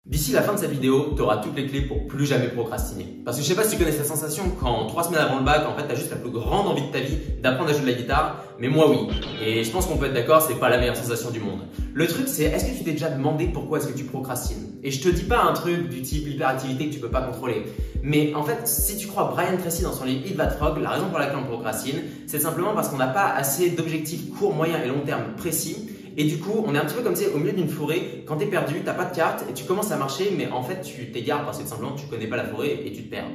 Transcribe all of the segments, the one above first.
D'ici la fin de cette vidéo, tu auras toutes les clés pour plus jamais procrastiner. Parce que je sais pas si tu connais cette sensation quand 3 semaines avant le bac, en fait, tu as juste la plus grande envie de ta vie d'apprendre à jouer de la guitare, mais moi oui. Et je pense qu'on peut être d'accord, c'est pas la meilleure sensation du monde. Le truc c'est, est-ce que tu t'es déjà demandé pourquoi est-ce que tu procrastines? Et je te dis pas un truc du type hyperactivité que tu peux pas contrôler. Mais en fait, si tu crois Brian Tracy dans son livre Eat That Frog, la raison pour laquelle on procrastine, c'est simplement parce qu'on n'a pas assez d'objectifs court, moyen et long terme précis. Et du coup, on est un petit peu comme ça au milieu d'une forêt. Quand tu es perdu, tu n'as pas de carte et tu commences à marcher, mais en fait, tu t'égares parce que tout simplement, tu connais pas la forêt et tu te perds.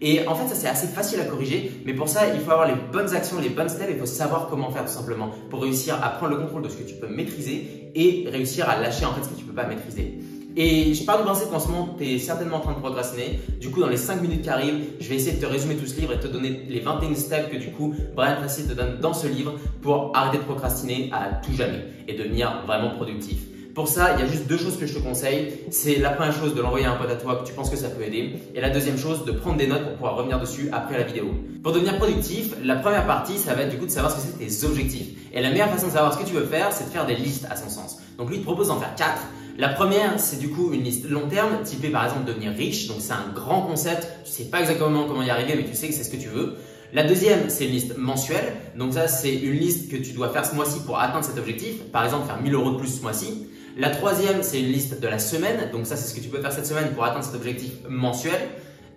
Et en fait, ça c'est assez facile à corriger, mais pour ça, il faut avoir les bonnes actions, les bonnes steps, il faut savoir comment faire tout simplement pour réussir à prendre le contrôle de ce que tu peux maîtriser et réussir à lâcher en fait ce que tu peux pas maîtriser. Et je pars du principe qu'en ce moment, tu es certainement en train de procrastiner. Du coup, dans les 5 minutes qui arrivent, je vais essayer de te résumer tout ce livre et te donner les 21 steps que du coup, Brian Tracy te donne dans ce livre pour arrêter de procrastiner à tout jamais et devenir vraiment productif. Pour ça, il y a juste deux choses que je te conseille. C'est la première chose de l'envoyer à un pote à toi que tu penses que ça peut aider. Et la deuxième chose, de prendre des notes pour pouvoir revenir dessus après la vidéo. Pour devenir productif, la première partie, ça va être du coup de savoir ce que c'est tes objectifs. Et la meilleure façon de savoir ce que tu veux faire, c'est de faire des listes à son sens. Donc lui, il te propose d'en faire 4. La première, c'est du coup une liste long terme, typée par exemple devenir riche. Donc c'est un grand concept, tu sais pas exactement comment y arriver, mais tu sais que c'est ce que tu veux. La deuxième, c'est une liste mensuelle. Donc ça, c'est une liste que tu dois faire ce mois-ci pour atteindre cet objectif. Par exemple, faire 1000 € de plus ce mois-ci. La troisième, c'est une liste de la semaine. Donc ça, c'est ce que tu peux faire cette semaine pour atteindre cet objectif mensuel.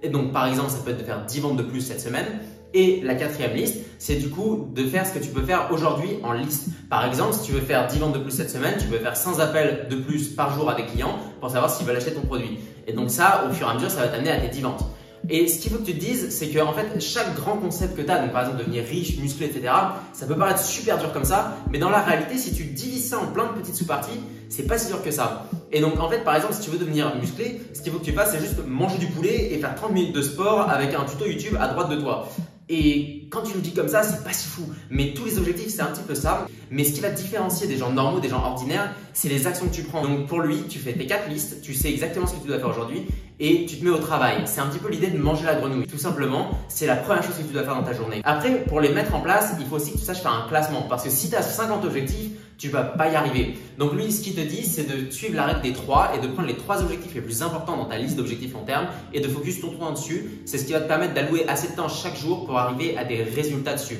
Et donc par exemple, ça peut être de faire 10 ventes de plus cette semaine. Et la quatrième liste, c'est du coup de faire ce que tu peux faire aujourd'hui en liste. Par exemple, si tu veux faire 10 ventes de plus cette semaine, tu peux faire 100 appels de plus par jour à des clients pour savoir s'ils veulent acheter ton produit. Et donc ça, au fur et à mesure, ça va t'amener à tes 10 ventes. Et ce qu'il faut que tu te dises, c'est que en fait, chaque grand concept que tu as, donc par exemple devenir riche, musclé, etc., ça peut paraître super dur comme ça, mais dans la réalité, si tu divises ça en plein de petites sous-parties, c'est pas si dur que ça. Et donc en fait, par exemple, si tu veux devenir musclé, ce qu'il faut que tu fasses, c'est juste manger du poulet et faire 30 minutes de sport avec un tuto YouTube à droite de toi. Et quand tu le dis comme ça, c'est pas si fou. Mais tous les objectifs, c'est un petit peu ça. Mais ce qui va te différencier des gens normaux, des gens ordinaires, c'est les actions que tu prends. Donc pour lui, tu fais tes 4 listes, tu sais exactement ce que tu dois faire aujourd'hui et tu te mets au travail. C'est un petit peu l'idée de manger la grenouille. Tout simplement, c'est la première chose que tu dois faire dans ta journée. Après, pour les mettre en place, il faut aussi que tu saches faire un classement. Parce que si tu as 50 objectifs, tu vas pas y arriver. Donc lui, ce qu'il te dit, c'est de suivre la règle des 3 et de prendre les 3 objectifs les plus importants dans ta liste d'objectifs long terme et de focus ton temps dessus. C'est ce qui va te permettre d'allouer assez de temps chaque jour pour arriver à des résultats dessus.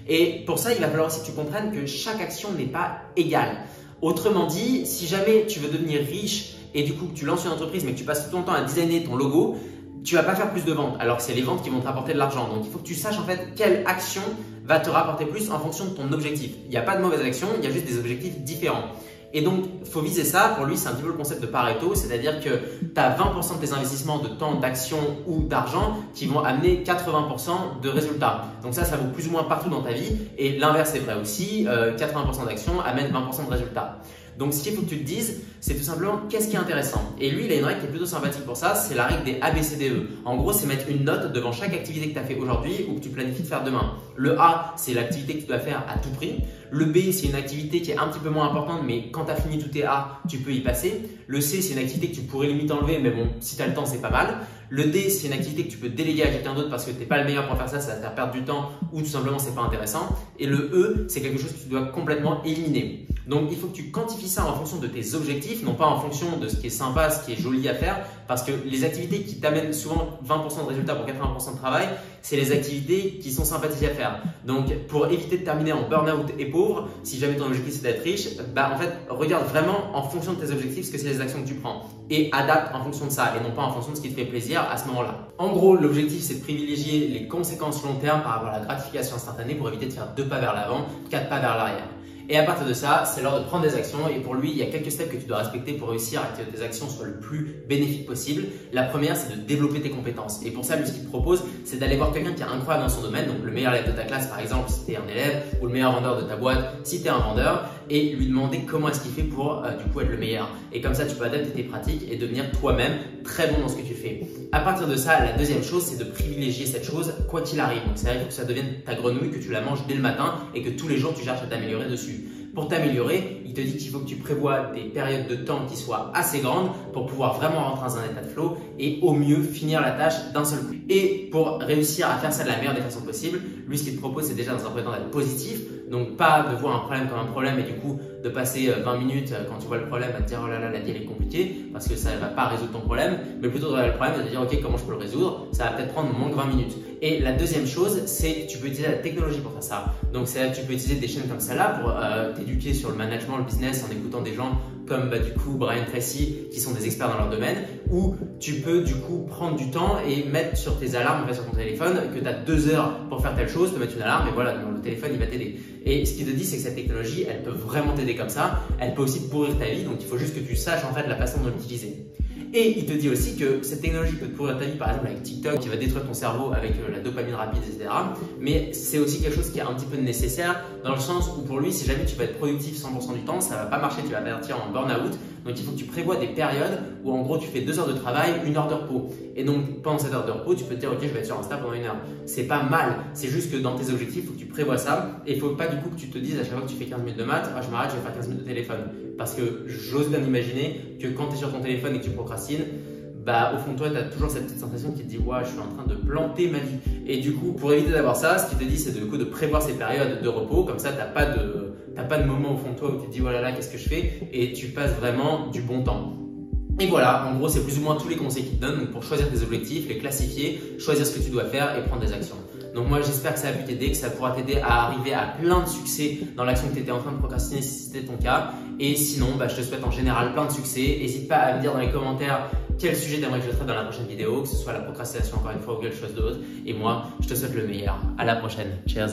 Et pour ça, il va falloir aussi que tu comprennes que chaque action n'est pas égale. Autrement dit, si jamais tu veux devenir riche et du coup que tu lances une entreprise mais que tu passes tout ton temps à designer ton logo, tu vas pas faire plus de ventes alors que c'est les ventes qui vont te rapporter de l'argent. Donc il faut que tu saches en fait quelle action va te rapporter plus en fonction de ton objectif. Il n'y a pas de mauvaise action, il y a juste des objectifs différents. Et donc, il faut viser ça. Pour lui, c'est un petit peu le concept de Pareto, c'est-à-dire que tu as 20% de tes investissements de temps, d'action ou d'argent qui vont amener 80% de résultats. Donc ça vaut plus ou moins partout dans ta vie. Et l'inverse est vrai aussi, 80% d'actions amènent 20% de résultats. Donc, ce qu'il faut que tu te dises, c'est tout simplement qu'est-ce qui est intéressant. Et lui, il a une règle qui est plutôt sympathique pour ça, c'est la règle des ABCDE. En gros, c'est mettre une note devant chaque activité que tu as fait aujourd'hui ou que tu planifies de faire demain. Le A, c'est l'activité que tu dois faire à tout prix. Le B, c'est une activité qui est un petit peu moins importante, mais quand tu as fini tous tes A, tu peux y passer. Le C, c'est une activité que tu pourrais limite enlever, mais bon, si tu as le temps, c'est pas mal. Le D, c'est une activité que tu peux déléguer à quelqu'un d'autre parce que tu n'es pas le meilleur pour faire ça, ça va te faire perdre du temps ou tout simplement c'est pas intéressant. Et le E, c'est quelque chose que tu dois complètement éliminer. Donc il faut que tu quantifies ça en fonction de tes objectifs, non pas en fonction de ce qui est sympa, ce qui est joli à faire, parce que les activités qui t'amènent souvent 20% de résultats pour 80% de travail, c'est les activités qui sont sympathiques à faire. Donc pour éviter de terminer en burn-out et pauvre, si jamais ton objectif c'est d'être riche, en fait regarde vraiment en fonction de tes objectifs ce que c'est les actions que tu prends et adapte en fonction de ça et non pas en fonction de ce qui te fait plaisir à ce moment-là. En gros, l'objectif c'est de privilégier les conséquences long terme par rapport à la gratification instantanée pour éviter de faire 2 pas vers l'avant, 4 pas vers l'arrière. Et à partir de ça, c'est l'heure de prendre des actions et pour lui, il y a quelques steps que tu dois respecter pour réussir à que tes actions soient le plus bénéfiques possible. La première, c'est de développer tes compétences. Et pour ça, lui, ce qu'il te propose, c'est d'aller voir quelqu'un qui est incroyable dans son domaine, donc le meilleur élève de ta classe par exemple si tu es un élève ou le meilleur vendeur de ta boîte si tu es un vendeur et lui demander comment est-ce qu'il fait pour du coup être le meilleur. Et comme ça, tu peux adapter tes pratiques et devenir toi-même très bon dans ce que tu fais. À partir de ça, la deuxième chose, c'est de privilégier cette chose quoi qu'il arrive. Donc c'est-à-dire que ça devienne ta grenouille, que tu la manges dès le matin et que tous les jours, tu cherches à t'améliorer dessus. Pour t'améliorer, il te dit qu'il faut que tu prévois des périodes de temps qui soient assez grandes pour pouvoir vraiment rentrer dans un état de flow et au mieux finir la tâche d'un seul coup. Et pour réussir à faire ça de la meilleure des façons possibles, lui ce qu'il te propose c'est déjà dans un premier temps d'être positif, Donc pas de voir un problème comme un problème et du coup de passer 20 minutes quand tu vois le problème à te dire oh là là la vie elle est compliquée parce que ça ne va pas résoudre ton problème, mais plutôt de regarder le problème et de dire ok comment je peux le résoudre, ça va peut-être prendre moins que 20 minutes. Et la deuxième chose c'est que tu peux utiliser la technologie pour faire ça. Donc c'est tu peux utiliser des chaînes comme celle-là pour t'éduquer sur le management, le business en écoutant des gens comme du coup Brian Tracy qui sont des experts dans leur domaine, ou tu peux du coup prendre du temps et mettre sur tes alarmes sur ton téléphone que tu as 2 heures pour faire telle chose, te mettre une alarme et voilà, le téléphone il va t'aider. Et ce qu'il te dit c'est que cette technologie elle peut vraiment t'aider comme ça, elle peut aussi pourrir ta vie, donc il faut juste que tu saches en fait la façon de l'utiliser. Et il te dit aussi que cette technologie peut te pourrir ta vie, par exemple avec TikTok, qui va détruire ton cerveau avec la dopamine rapide, etc. Mais c'est aussi quelque chose qui est un petit peu nécessaire dans le sens où pour lui, si jamais tu vas être productif 100% du temps, ça va pas marcher, tu vas partir en burn-out. Donc il faut que tu prévois des périodes où en gros tu fais 2 heures de travail, 1 heure de repos. Et donc pendant cette heure de repos, tu peux te dire ok je vais être sur Insta pendant 1 heure. C'est pas mal, c'est juste que dans tes objectifs, il faut que tu prévois ça. Et il faut pas du coup que tu te dises à chaque fois que tu fais 15 minutes de maths, ah, je m'arrête, je vais faire 15 minutes de téléphone. Parce que j'ose bien imaginer que quand tu es sur ton téléphone et que tu procrastines, bah, au fond de toi, tu as toujours cette petite sensation qui te dit ouais, je suis en train de planter ma vie. Et du coup, pour éviter d'avoir ça, ce qu'il te dit, c'est de prévoir ces périodes de repos. Comme ça, tu n'as pas de moment au fond de toi où tu te dis voilà, là, qu'est-ce que je fais? Et tu passes vraiment du bon temps. Et voilà, en gros, c'est plus ou moins tous les conseils qu'il te donne pour choisir tes objectifs, les classifier, choisir ce que tu dois faire et prendre des actions. Donc moi, j'espère que ça a pu t'aider, que ça pourra t'aider à arriver à plein de succès dans l'action que tu étais en train de procrastiner si c'était ton cas. Et sinon, je te souhaite en général plein de succès. N'hésite pas à me dire dans les commentaires quel sujet t'aimerais que je traite dans la prochaine vidéo, que ce soit la procrastination encore une fois ou quelque chose d'autre. Et moi, je te souhaite le meilleur. À la prochaine. Cheers.